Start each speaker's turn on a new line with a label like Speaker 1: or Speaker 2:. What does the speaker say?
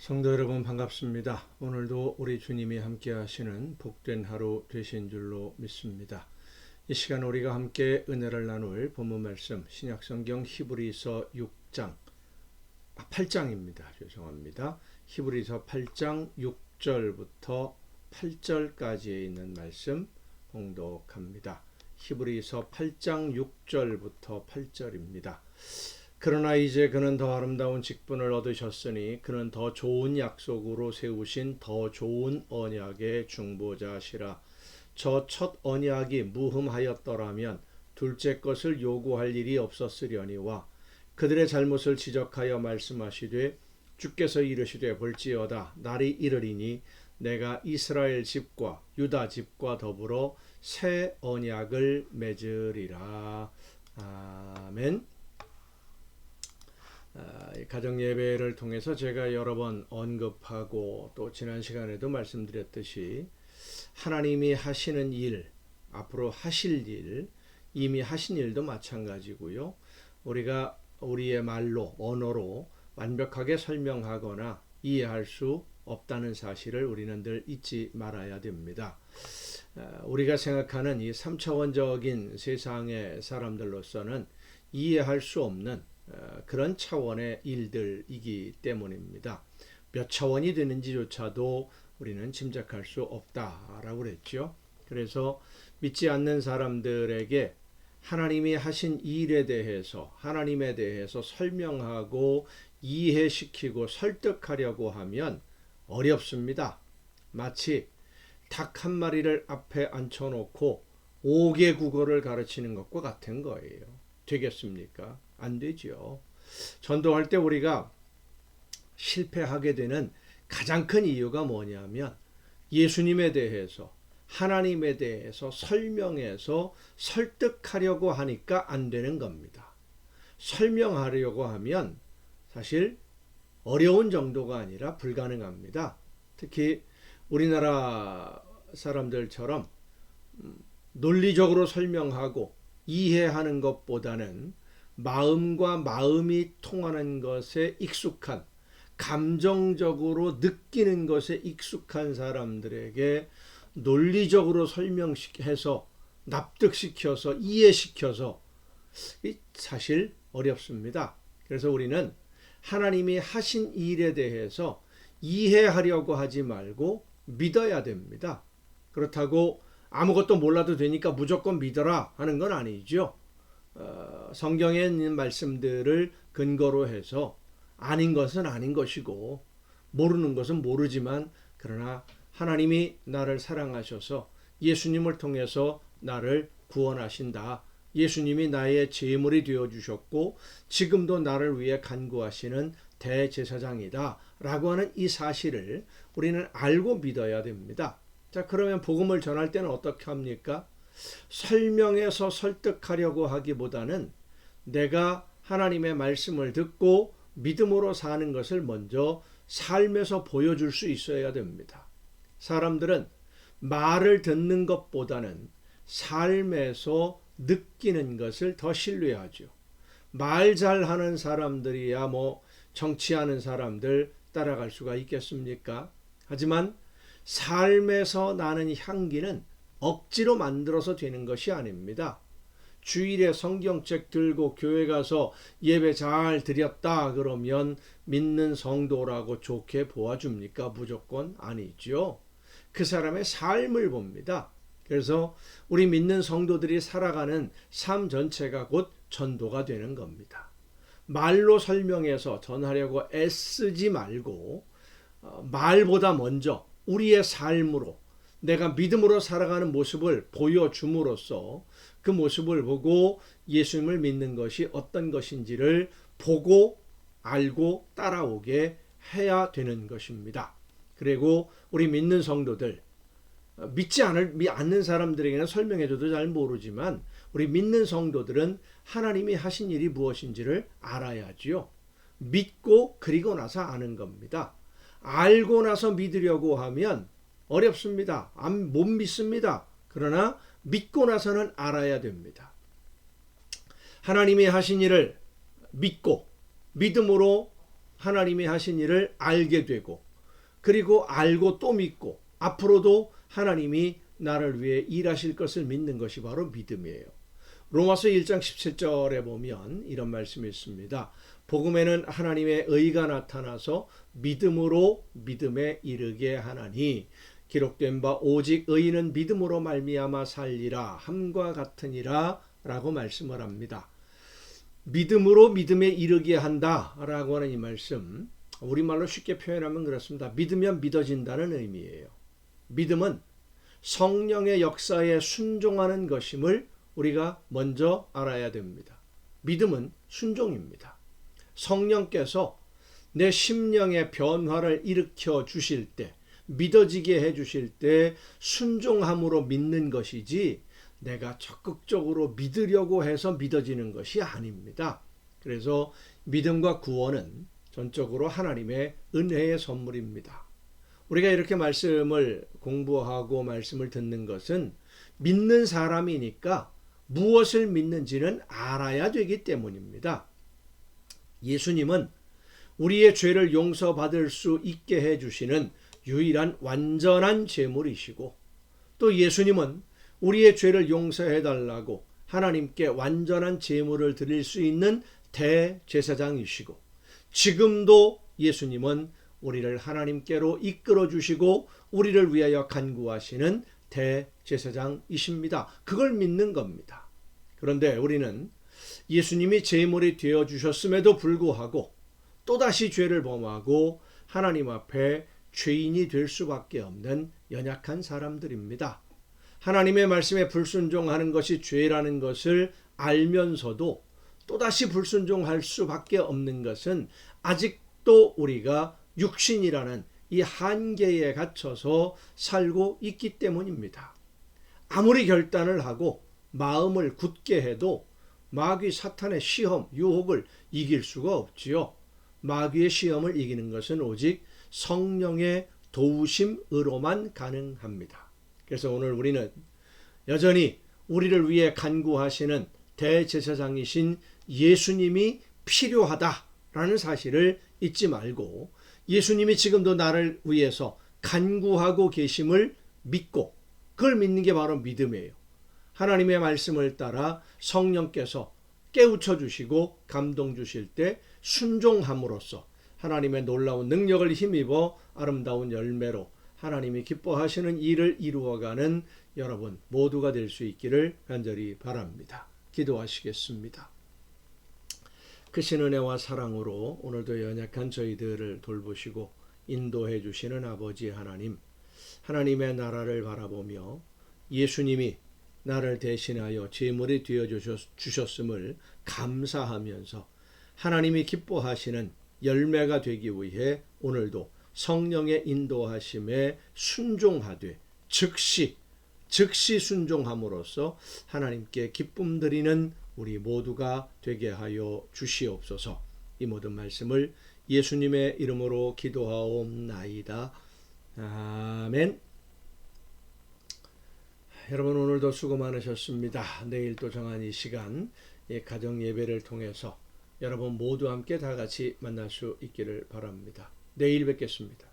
Speaker 1: 성도 여러분 반갑습니다. 오늘도 우리 주님이 함께 하시는 복된 하루 되신 줄로 믿습니다. 이 시간 우리가 함께 은혜를 나눌 본문 말씀 신약성경 히브리서 8장입니다. 죄송합니다. 히브리서 8장 6절부터 8절까지에 있는 말씀 봉독합니다. 히브리서 8장 6절부터 8절입니다. 그러나 이제 그는 더 아름다운 직분을 얻으셨으니 그는 더 좋은 약속으로 세우신 더 좋은 언약의 중보자시라. 저 첫 언약이 무흠하였더라면 둘째 것을 요구할 일이 없었으려니와 그들의 잘못을 지적하여 말씀하시되 주께서 이르시되 볼지어다 날이 이르리니 내가 이스라엘 집과 유다 집과 더불어 새 언약을 맺으리라. 아멘. 가정 예배를 통해서 제가 여러 번 언급하고 또 지난 시간에도 말씀드렸듯이 하나님이 하시는 일, 앞으로 하실 일, 이미 하신 일도 마찬가지고요. 우리가 우리의 말로, 언어로 완벽하게 설명하거나 이해할 수 없다는 사실을 우리는 늘 잊지 말아야 됩니다. 우리가 생각하는 이 3차원적인 세상의 사람들로서는 이해할 수 없는 그런 차원의 일들이기 때문입니다. 몇 차원이 되는지조차도 우리는 짐작할 수 없다라고 그랬죠. 그래서 믿지 않는 사람들에게 하나님이 하신 일에 대해서 하나님에 대해서 설명하고 이해시키고 설득하려고 하면 어렵습니다. 마치 닭 한 마리를 앞에 앉혀놓고 5개 국어를 가르치는 것과 같은 거예요. 되겠습니까? 안 되죠. 전도할 때 우리가 실패하게 되는 가장 큰 이유가 뭐냐면 예수님에 대해서 하나님에 대해서 설명해서 설득하려고 하니까 안 되는 겁니다. 설명하려고 하면 사실 어려운 정도가 아니라 불가능합니다. 특히 우리나라 사람들처럼 논리적으로 설명하고 이해하는 것보다는 마음과 마음이 통하는 것에 익숙한, 감정적으로 느끼는 것에 익숙한 사람들에게 논리적으로 설명해서 납득시켜서 이해시켜서 사실 어렵습니다. 그래서 우리는 하나님이 하신 일에 대해서 이해하려고 하지 말고 믿어야 됩니다. 그렇다고 아무것도 몰라도 되니까 무조건 믿어라 하는 건 아니죠. 성경에 있는 말씀들을 근거로 해서 아닌 것은 아닌 것이고 모르는 것은 모르지만 그러나 하나님이 나를 사랑하셔서 예수님을 통해서 나를 구원하신다. 예수님이 나의 제물이 되어주셨고 지금도 나를 위해 간구하시는 대제사장이다 라고 하는 이 사실을 우리는 알고 믿어야 됩니다. 자, 그러면 복음을 전할 때는 어떻게 합니까? 설명해서 설득하려고 하기보다는 내가 하나님의 말씀을 듣고 믿음으로 사는 것을 먼저 삶에서 보여줄 수 있어야 됩니다. 사람들은 말을 듣는 것보다는 삶에서 느끼는 것을 더 신뢰하죠. 말 잘하는 사람들이야 정치하는 사람들 따라갈 수가 있겠습니까? 하지만 삶에서 나는 향기는 억지로 만들어서 되는 것이 아닙니다. 주일에 성경책 들고 교회 가서 예배 잘 드렸다 그러면 믿는 성도라고 좋게 보아줍니까? 무조건 아니죠. 그 사람의 삶을 봅니다. 그래서 우리 믿는 성도들이 살아가는 삶 전체가 곧 전도가 되는 겁니다. 말로 설명해서 전하려고 애쓰지 말고 말보다 먼저 우리의 삶으로 내가 믿음으로 살아가는 모습을 보여줌으로써 그 모습을 보고 예수님을 믿는 것이 어떤 것인지를 보고 알고 따라오게 해야 되는 것입니다. 그리고 우리 믿는 성도들, 믿지 않는 사람들에게는 설명해줘도 잘 모르지만 우리 믿는 성도들은 하나님이 하신 일이 무엇인지를 알아야지요. 믿고 그리고 나서 아는 겁니다. 알고 나서 믿으려고 하면 어렵습니다. 못 믿습니다. 그러나 믿고 나서는 알아야 됩니다. 하나님이 하신 일을 믿고 믿음으로 하나님이 하신 일을 알게 되고, 그리고 알고 또 믿고, 앞으로도 하나님이 나를 위해 일하실 것을 믿는 것이 바로 믿음이에요. 로마서 1장 17절에 보면 이런 말씀이 있습니다. 복음에는 하나님의 의가 나타나서 믿음으로 믿음에 이르게 하나니, 기록된 바 오직 의인은 믿음으로 말미암아 살리라 함과 같으니라 라고 말씀을 합니다. 믿음으로 믿음에 이르게 한다라고 하는 이 말씀, 우리말로 쉽게 표현하면 그렇습니다. 믿으면 믿어진다는 의미예요. 믿음은 성령의 역사에 순종하는 것임을 우리가 먼저 알아야 됩니다. 믿음은 순종입니다. 성령께서 내 심령의 변화를 일으켜 주실 때, 믿어지게 해 주실 때 순종함으로 믿는 것이지, 내가 적극적으로 믿으려고 해서 믿어지는 것이 아닙니다. 그래서 믿음과 구원은 전적으로 하나님의 은혜의 선물입니다. 우리가 이렇게 말씀을 공부하고 말씀을 듣는 것은 믿는 사람이니까 무엇을 믿는지는 알아야 되기 때문입니다. 예수님은 우리의 죄를 용서받을 수 있게 해주시는 유일한 완전한 제물이시고, 또 예수님은 우리의 죄를 용서해달라고 하나님께 완전한 제물을 드릴 수 있는 대제사장이시고, 지금도 예수님은 우리를 하나님께로 이끌어 주시고 우리를 위하여 간구하시는 대제사장이십니다. 그걸 믿는 겁니다. 그런데 우리는 예수님이 제물이 되어 주셨음에도 불구하고 또다시 죄를 범하고 하나님 앞에 죄인이 될 수밖에 없는 연약한 사람들입니다. 하나님의 말씀에 불순종하는 것이 죄라는 것을 알면서도 또다시 불순종할 수밖에 없는 것은 아직도 우리가 육신이라는 이 한계에 갇혀서 살고 있기 때문입니다. 아무리 결단을 하고 마음을 굳게 해도 마귀 사탄의 시험, 유혹을 이길 수가 없지요. 마귀의 시험을 이기는 것은 오직 성령의 도우심으로만 가능합니다. 그래서 오늘 우리는 여전히 우리를 위해 간구하시는 대제사장이신 예수님이 필요하다라는 사실을 잊지 말고, 예수님이 지금도 나를 위해서 간구하고 계심을 믿고, 그걸 믿는 게 바로 믿음이에요. 하나님의 말씀을 따라 성령께서 깨우쳐 주시고 감동 주실 때 순종함으로써 하나님의 놀라운 능력을 힘입어 아름다운 열매로 하나님이 기뻐하시는 일을 이루어가는 여러분 모두가 될 수 있기를 간절히 바랍니다. 기도하시겠습니다. 크신 은혜와 사랑으로 오늘도 연약한 저희들을 돌보시고 인도해 주시는 아버지 하나님, 하나님의 나라를 바라보며 예수님이 나를 대신하여 제물이 되어 주셨음을 감사하면서 하나님이 기뻐하시는 열매가 되기 위해 오늘도 성령의 인도하심에 순종하되 즉시 순종함으로써 하나님께 기쁨 드리는 우리 모두가 되게 하여 주시옵소서. 이 모든 말씀을 예수님의 이름으로 기도하옵나이다. 아멘. 여러분 오늘도 수고 많으셨습니다. 내일 또 정한 이 시간 가정 예배를 통해서 여러분 모두 함께 다 같이 만날 수 있기를 바랍니다. 내일 뵙겠습니다.